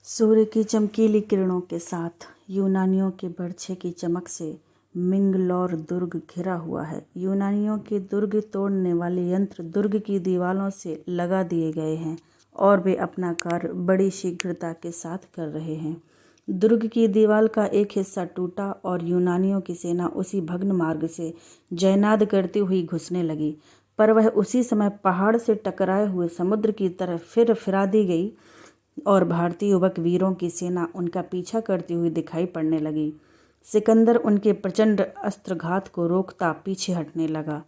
सूर्य की चमकीली किरणों के साथ यूनानियों के बर्छे की चमक से मिंगलोर दुर्ग घिरा हुआ है। यूनानियों के दुर्ग तोड़ने वाले यंत्र दुर्ग की दीवारों से लगा दिए गए हैं और वे अपना कार्य बड़ी शीघ्रता के साथ कर रहे हैं। दुर्ग की दीवार का एक हिस्सा टूटा और यूनानियों की सेना उसी भग्न मार्ग से जयनाद करती हुई घुसने लगी, पर वह उसी समय पहाड़ से टकराए हुए समुद्र की तरफ फिरा दी गई और भारतीय युवक वीरों की सेना उनका पीछा करती हुई दिखाई पड़ने लगी। सिकंदर उनके प्रचंड अस्त्रघात को रोकता पीछे हटने लगा।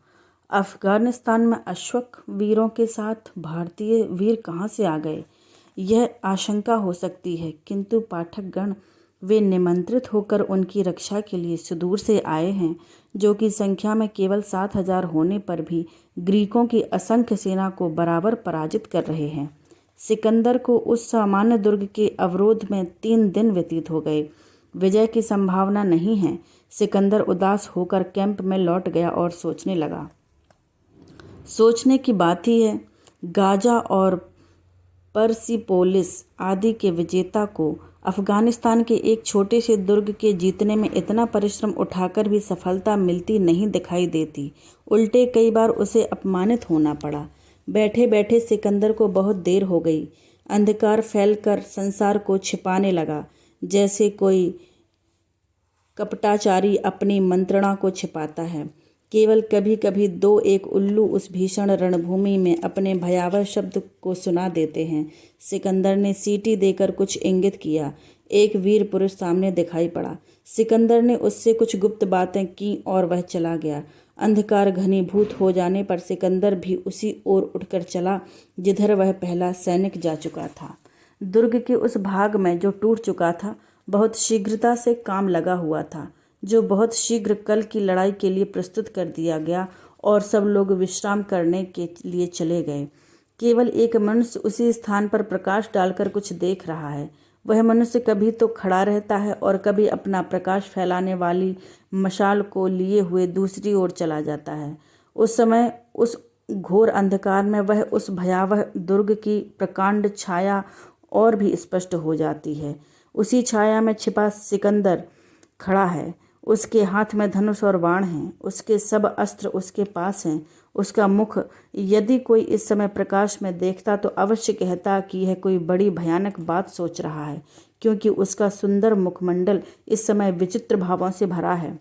अफगानिस्तान में अश्वक वीरों के साथ भारतीय वीर कहाँ से आ गए, यह आशंका हो सकती है, किंतु पाठकगण, वे निमंत्रित होकर उनकी रक्षा के लिए सुदूर से आए हैं, जो कि संख्या में केवल 7,000 होने पर भी ग्रीकों की असंख्य सेना को बराबर पराजित कर रहे हैं। सिकंदर को उस सामान्य दुर्ग के अवरोध में 3 दिन व्यतीत हो गए। विजय की संभावना नहीं है। सिकंदर उदास होकर कैंप में लौट गया और सोचने लगा। सोचने की बात ही है, गाजा और पर्सिपोलिस आदि के विजेता को अफगानिस्तान के एक छोटे से दुर्ग के जीतने में इतना परिश्रम उठाकर भी सफलता मिलती नहीं दिखाई देती। उल्टे कई बार उसे अपमानित होना पड़ा। बैठे बैठे सिकंदर को बहुत देर हो गई। अंधकार फैलकर संसार को छिपाने लगा, जैसे कोई कपटाचारी अपनी मंत्रणा को छिपाता है। केवल कभी कभी 2-1 उल्लू उस भीषण रणभूमि में अपने भयावह शब्द को सुना देते हैं। सिकंदर ने सीटी देकर कुछ इंगित किया। एक वीर पुरुष सामने दिखाई पड़ा। सिकंदर ने उससे कुछ गुप्त बातें की और वह चला गया। अंधकार घनीभूत हो जाने पर सिकंदर भी उसी ओर उठकर चला जिधर वह पहला सैनिक जा चुका था। दुर्ग के उस भाग में जो टूट चुका था, बहुत शीघ्रता से काम लगा हुआ था, जो बहुत शीघ्र कल की लड़ाई के लिए प्रस्तुत कर दिया गया और सब लोग विश्राम करने के लिए चले गए। केवल एक मनुष्य उसी स्थान पर प्रकाश डालकर कुछ देख रहा है। वह मनुष्य कभी तो खड़ा रहता है और कभी अपना प्रकाश फैलाने वाली मशाल को लिए हुए दूसरी ओर चला जाता है। उस समय उस घोर अंधकार में वह उस भयावह दुर्ग की प्रकांड छाया और भी स्पष्ट हो जाती है। उसी छाया में छिपा सिकंदर खड़ा है। उसके हाथ में धनुष और बाण हैं। उसके सब अस्त्र उसके पास हैं। उसका मुख यदि कोई इस समय प्रकाश में देखता तो अवश्य कहता कि यह कोई बड़ी भयानक बात सोच रहा है, क्योंकि उसका सुंदर मुखमंडल इस समय विचित्र भावों से भरा है।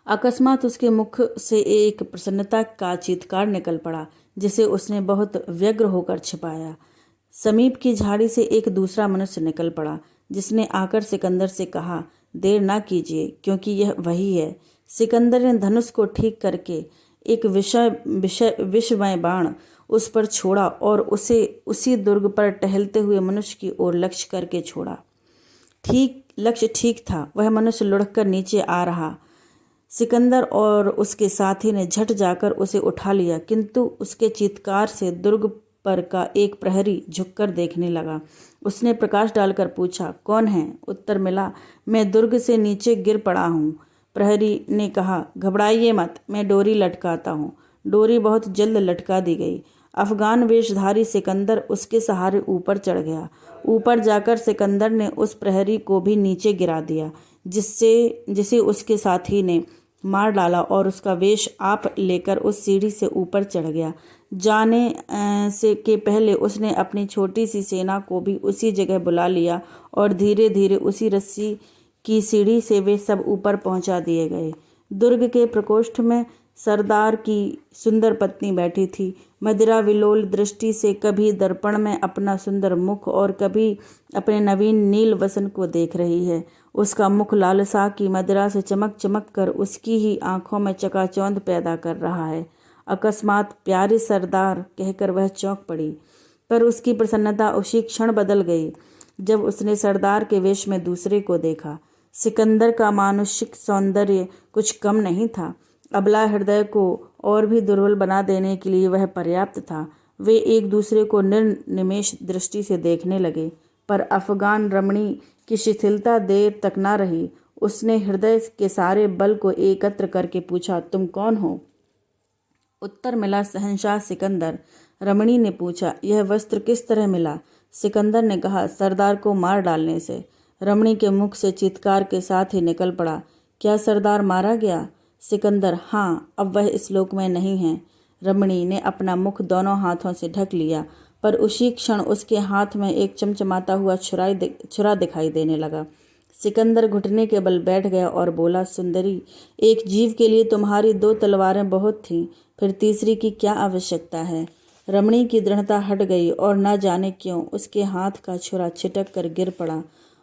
अकस्मात उसके मुख से एक प्रसन्नता का चीत्कार निकल पड़ा, जिसे उसने बहुत व्यग्र होकर छिपाया। समीप की झाड़ी से एक दूसरा मनुष्य निकल पड़ा, जिसने आकर सिकंदर से कहा, देर ना कीजिए, क्योंकि यह वही है। सिकंदर ने धनुष को ठीक करके एक विषमय बाण उस पर छोड़ा और उसे उसी दुर्ग पर टहलते हुए मनुष्य की ओर लक्ष्य करके छोड़ा। लक्ष्य ठीक था। वह मनुष्य लुढ़ककर नीचे आ रहा। सिकंदर और उसके साथी ने झट जाकर उसे उठा लिया, किंतु उसके चीत्कार से दुर्ग पर का एक प्रहरी झुककर देखने लगा। उसने प्रकाश डालकर पूछा, कौन है? उत्तर मिला, मैं दुर्ग से नीचे गिर पड़ा हूँ। प्रहरी ने कहा, घबराइए मत, मैं डोरी लटकाता हूँ। डोरी बहुत जल्द लटका दी गई। अफगान वेशधारी सिकंदर उसके सहारे ऊपर चढ़ गया। ऊपर जाकर सिकंदर ने उस प्रहरी को भी नीचे गिरा दिया, जिसे उसके साथी ने मार डाला और उसका वेश आप लेकर उस सीढ़ी से ऊपर चढ़ गया। जाने से के पहले उसने अपनी छोटी सी सेना को भी उसी जगह बुला लिया और धीरे धीरे उसी रस्सी की सीढ़ी से वे सब ऊपर पहुंचा दिए गए। दुर्ग के प्रकोष्ठ में सरदार की सुंदर पत्नी बैठी थी। मदिरा विलोल दृष्टि से कभी दर्पण में अपना सुंदर मुख और कभी अपने नवीन नील वसन को देख रही है। उसका मुख लालसा की मदिरा से चमक चमक कर उसकी ही आंखों में चकाचौंध पैदा कर रहा है। अकस्मात प्यारे सरदार कहकर वह चौंक पड़ी, पर उसकी प्रसन्नता उसी क्षण बदल गई जब उसने सरदार के वेश में दूसरे को देखा। सिकंदर का मानुषिक सौंदर्य कुछ कम नहीं था। अबला हृदय को और भी दुर्बल बना देने के लिए वह पर्याप्त था। वे एक दूसरे को निर्निमेष दृष्टि से देखने लगे, पर अफगान रमणी की शिथिलता देर तक न रही। उसने हृदय के सारे बल को एकत्र करके पूछा, तुम कौन हो? उत्तर मिला, शहंशाह सिकंदर। रमणी ने पूछा, यह वस्त्र किस तरह मिला? सिकंदर ने कहा, सरदार को मार डालने से। रमणी के मुख से चीत्कार के साथ ही निकल पड़ा, क्या सरदार मारा गया? सिकंदर, हाँ, अब वह इस लोक में नहीं है। रमणी ने अपना मुख दोनों हाथों से ढक लिया, पर उसी क्षण उसके हाथ में एक चमचमाता हुआ छुरा दिखाई देने लगा। सिकंदर घुटने के बल बैठ गया और बोला, सुंदरी, एक जीव के लिए तुम्हारी 2 तलवारें बहुत थीं, फिर तीसरी की क्या आवश्यकता है? रमणी की दृढ़ता हट गई और न जाने क्यों उसके हाथ का छुरा छिटक कर गिर पड़ा।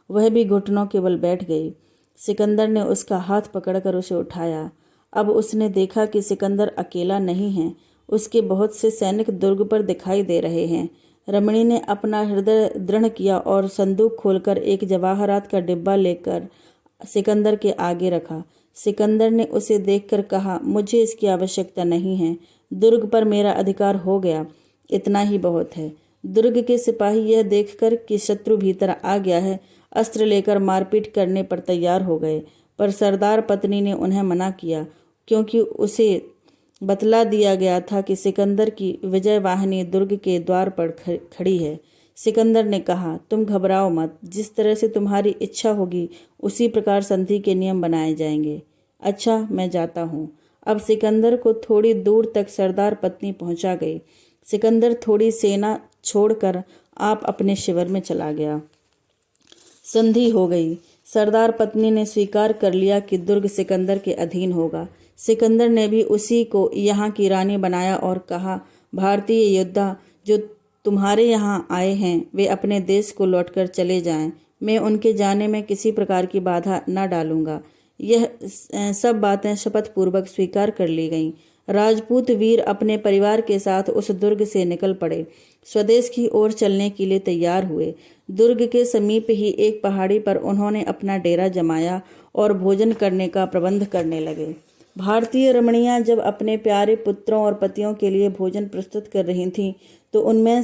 वह भी घुटनों के बल बैठ गई। सिकंदर ने उसका हाथ पकड़कर उसे उठाया। अब उसने देखा कि सिकंदर अकेला नहीं है, उसके बहुत से सैनिक दुर्ग पर दिखाई दे रहे हैं। रमणी ने अपना हृदय दृढ़ किया और संदूक खोलकर एक जवाहरात का डिब्बा लेकर सिकंदर के आगे रखा। सिकंदर ने उसे देखकर कहा, मुझे इसकी आवश्यकता नहीं है, दुर्ग पर मेरा अधिकार हो गया, इतना ही बहुत है। दुर्ग के सिपाही यह देखकर कि शत्रु भीतर आ गया है, अस्त्र लेकर मारपीट करने पर तैयार हो गए, पर सरदार पत्नी ने उन्हें मना किया, क्योंकि उसे बतला दिया गया था कि सिकंदर की विजय वाहिनी दुर्ग के द्वार पर खड़ी है। सिकंदर ने कहा, तुम घबराओ मत, जिस तरह से तुम्हारी इच्छा होगी उसी प्रकार संधि के नियम बनाए जाएंगे। अच्छा, मैं जाता हूँ। अब सिकंदर को थोड़ी दूर तक सरदार पत्नी पहुंचा गई। सिकंदर थोड़ी सेना छोड़कर आप अपने शिविर में चला गया। संधि हो गई। सरदार पत्नी ने स्वीकार कर लिया कि दुर्ग सिकंदर के अधीन होगा। सिकंदर ने भी उसी को यहाँ की रानी बनाया और कहा, भारतीय योद्धा जो तुम्हारे यहाँ आए हैं वे अपने देश को लौटकर चले जाएं। मैं उनके जाने में किसी प्रकार की बाधा न डालूंगा। यह सब बातें शपथ पूर्वक स्वीकार कर ली गईं। राजपूत वीर अपने परिवार के साथ उस दुर्ग से निकल पड़े, स्वदेश की ओर चलने के लिए तैयार हुए। दुर्ग के समीप ही एक पहाड़ी पर उन्होंने अपना डेरा जमाया और भोजन करने का प्रबंध करने लगे। भारतीय रमणियां जब अपने प्यारे पुत्रों और पतियों के लिए भोजन प्रस्तुत कर रही थीं, तो उनमें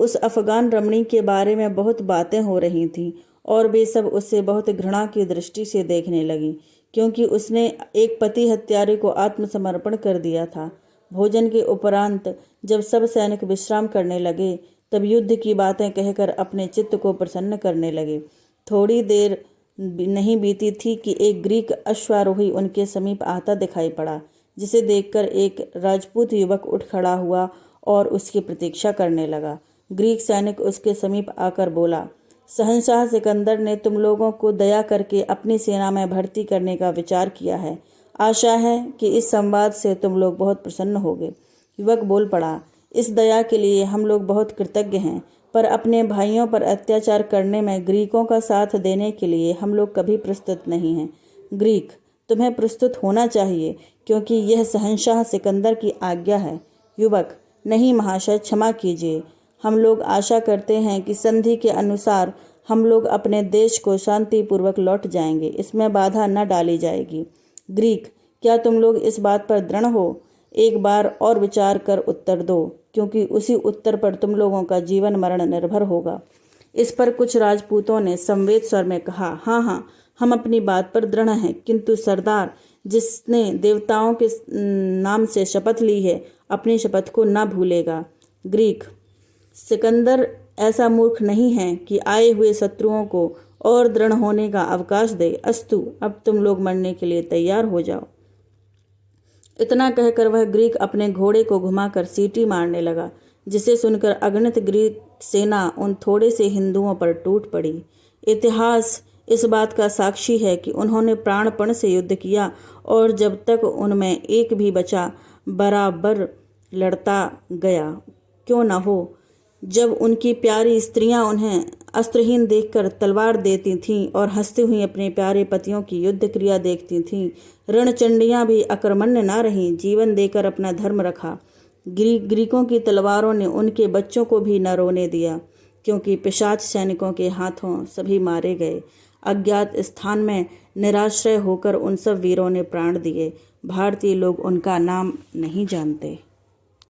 उस अफगान रमणी के बारे में बहुत बातें हो रही थीं और वे सब उससे बहुत घृणा की दृष्टि से देखने लगीं, क्योंकि उसने एक पति हत्यारे को आत्मसमर्पण कर दिया था। भोजन के उपरांत जब सब सैनिक विश्राम करने लगे, तब युद्ध की बातें कहकर अपने चित्त को प्रसन्न करने लगे। थोड़ी देर नहीं बीती थी कि एक ग्रीक अश्वारोही उनके समीप आता दिखाई पड़ा, जिसे देखकर एक राजपूत युवक उठ खड़ा हुआ और उसकी प्रतीक्षा करने लगा। ग्रीक सैनिक उसके समीप आकर बोला, शहंशाह सिकंदर ने तुम लोगों को दया करके अपनी सेना में भर्ती करने का विचार किया है। आशा है कि इस संवाद से तुम लोग बहुत प्रसन्न होगे। युवक बोल पड़ा, इस दया के लिए हम लोग बहुत कृतज्ञ हैं, पर अपने भाइयों पर अत्याचार करने में ग्रीकों का साथ देने के लिए हम लोग कभी प्रस्तुत नहीं हैं। ग्रीक, तुम्हें प्रस्तुत होना चाहिए, क्योंकि यह शहंशाह सिकंदर की आज्ञा है। युवक, नहीं महाशय, क्षमा कीजिए। हम लोग आशा करते हैं कि संधि के अनुसार हम लोग अपने देश को शांतिपूर्वक लौट जाएंगे, इसमें बाधा न डाली जाएगी। ग्रीक, क्या तुम लोग इस बात पर दृढ़ हो? एक बार और विचार कर उत्तर दो, क्योंकि उसी उत्तर पर तुम लोगों का जीवन मरण निर्भर होगा। इस पर कुछ राजपूतों ने संवेद स्वर में कहा, हाँ हाँ, हम अपनी बात पर दृढ़ हैं, किंतु सरदार, जिसने देवताओं के नाम से शपथ ली है, अपनी शपथ को न भूलेगा। ग्रीक, सिकंदर ऐसा मूर्ख नहीं है कि आए हुए शत्रुओं को और दृढ़ होने का अवकाश दे। अस्तु, अब तुम लोग मरने के लिए तैयार हो जाओ। इतना कहकर वह ग्रीक अपने घोड़े को घुमाकर सीटी मारने लगा, जिसे सुनकर अगणित ग्रीक सेना उन थोड़े से हिंदुओं पर टूट पड़ी। इतिहास इस बात का साक्षी है कि उन्होंने प्राणपण से युद्ध किया और जब तक उनमें एक भी बचा बराबर लड़ता गया। क्यों न हो, जब उनकी प्यारी स्त्रियां उन्हें अस्त्रहीन देखकर तलवार देती थीं और हंसती हुई अपने प्यारे पतियों की युद्ध क्रिया देखती थीं, रणचंडियां भी अकर्मण्य न रहीं, जीवन देकर अपना धर्म रखा। ग्रीकों की तलवारों ने उनके बच्चों को भी न रोने दिया, क्योंकि पिशाच सैनिकों के हाथों सभी मारे गए। अज्ञात स्थान में निराश्रय होकर उन सब वीरों ने प्राण दिए। भारतीय लोग उनका नाम नहीं जानते।